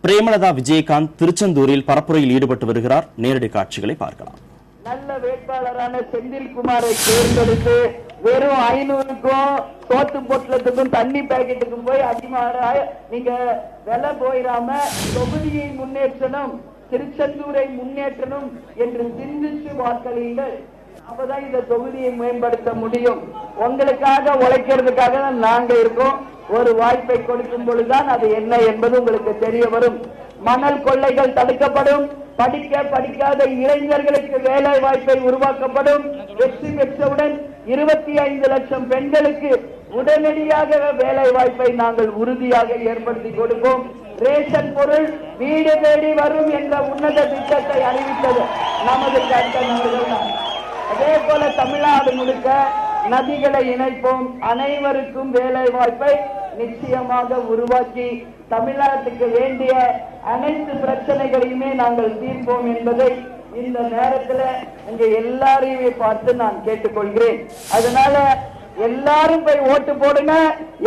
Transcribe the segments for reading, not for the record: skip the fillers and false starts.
பிரேமலதா விஜயகாந்த் திருச்செந்தூரில் பரப்புரையில் ஈடுபட்டு வருகிறார். நேரடி காட்சிகளை பார்க்கலாம். நல்ல வேட்பாளரான செந்தில்குமாரை தேர்ந்தெடுத்து வெறும் 500க்கும் சோத்து பொட்டலத்துக்கும் தண்ணி பாக்கெட்டுக்கும் போய் அதிகமாக நீங்க விலை போயிடாம தொகுதியை முன்னேற்றணும், திருச்செந்தூரை முன்னேற்றணும் என்று சிந்திச்சு வாக்களியுங்கள். அப்பதான் இந்த தொகுதியை மேம்படுத்த முடியும். உங்களுக்காக உழைக்கிறதுக்காக தான் நாங்க இருக்கோம். ஒரு வாய்ப்பை கொடுக்கும் பொழுதுதான் அது என்ன என்பது உங்களுக்கு தெரிய வரும். மணல் கொள்ளைகள் தடுக்கப்படும். படிக்காத இளைஞர்களுக்கு வேலை வாய்ப்பை உருவாக்கப்படும். வெற்றி பெற்றவுடன் 25 லட்சம் பெண்களுக்கு உடனடியாக வேலை வாய்ப்பை நாங்கள் உறுதியாக ஏற்படுத்தி கொடுப்போம். ரேஷன் பொருள் வீடு தேடி வரும் என்ற உன்னத திட்டத்தை அறிவித்தது நமது கட்டணங்கள் தான். அதே போல தமிழ்நாடு முழுக்க நதிகளை இணைப்போம். அனைவருக்கும் வேலை வாய்ப்பை நிச்சயமாக உருவாக்கி தமிழ்நாட்டுக்கு வேண்டிய அனைத்து பிரச்சனைகளையுமே நாங்கள் தீர்ப்போம் என்பதை இந்த நேரத்தில் உங்க எல்லாரையுமே பார்த்து நான் கேட்டுக்கொள்கிறேன். அதனால எல்லாரும் போய் ஓட்டு போடுங்க.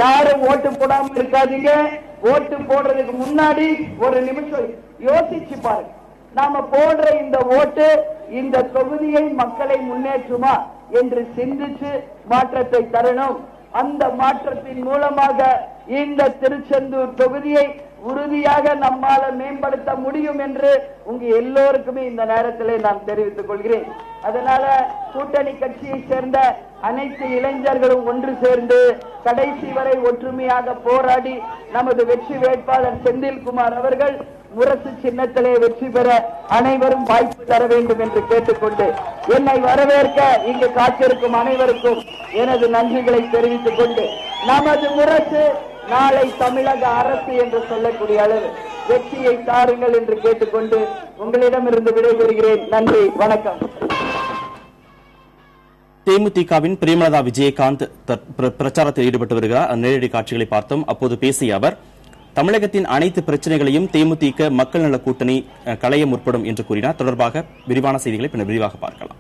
யாரும் ஓட்டு போடாம இருக்காதீங்க. ஓட்டு போடுறதுக்கு முன்னாடி ஒரு நிமிஷம் யோசிச்சு பாருங்க. நாம போடுற இந்த ஓட்டு இந்த தொகுதியை மக்களை முன்னேற்றுமா என்று சிந்திச்சு மாற்றத்தை தரணும். அந்த மாற்றத்தின் மூலமாக இந்த திருச்செந்தூர் தொகுதியை உறுதியாக நம்மால மேம்படுத்த முடியும் என்று உங்க எல்லோருக்குமே இந்த நேரத்திலே நான் தெரிவித்துக் கொள்கிறேன். அதனால கூட்டணி கட்சியை சேர்ந்த அனைத்து இளைஞர்களும் ஒன்று சேர்ந்து கடைசி வரை ஒற்றுமையாக போராடி நமது வெற்றி வேட்பாளர் செந்தில்குமார் அவர்கள் முரசு சின்னத்திலே வெற்றி பெற அனைவரும் வாய்ப்பு தர வேண்டும் என்று கேட்டுக்கொண்டு என்னை வரவேற்க இங்கு காத்திருக்கும் அனைவருக்கும் எனது நன்றிகளை தெரிவித்துக் கொண்டு நமது முரசு நாளை தமிழக அரசு என்று சொல்லக்கூடிய அளவு வெற்றியை தாருங்கள் என்று கேட்டுக்கொண்டு உங்களிடமிருந்து விடைபெறுகிறேன். நன்றி, வணக்கம். தேமுதிகவின் பிரேமலதா விஜயகாந்த் பிரச்சாரத்தில் ஈடுபட்டு வருகிறார். நேரடி காட்சிகளை பார்த்தோம். அப்போது பேசிய அவர் தமிழகத்தின் அனைத்து பிரச்சனைகளையும் தேமுதிக மக்கள் நல கூட்டணி களைய முற்படும் என்று கூறினார். தொடர்பாக விரிவான செய்திகளை பின்னர் விரிவாக பார்க்கலாம்.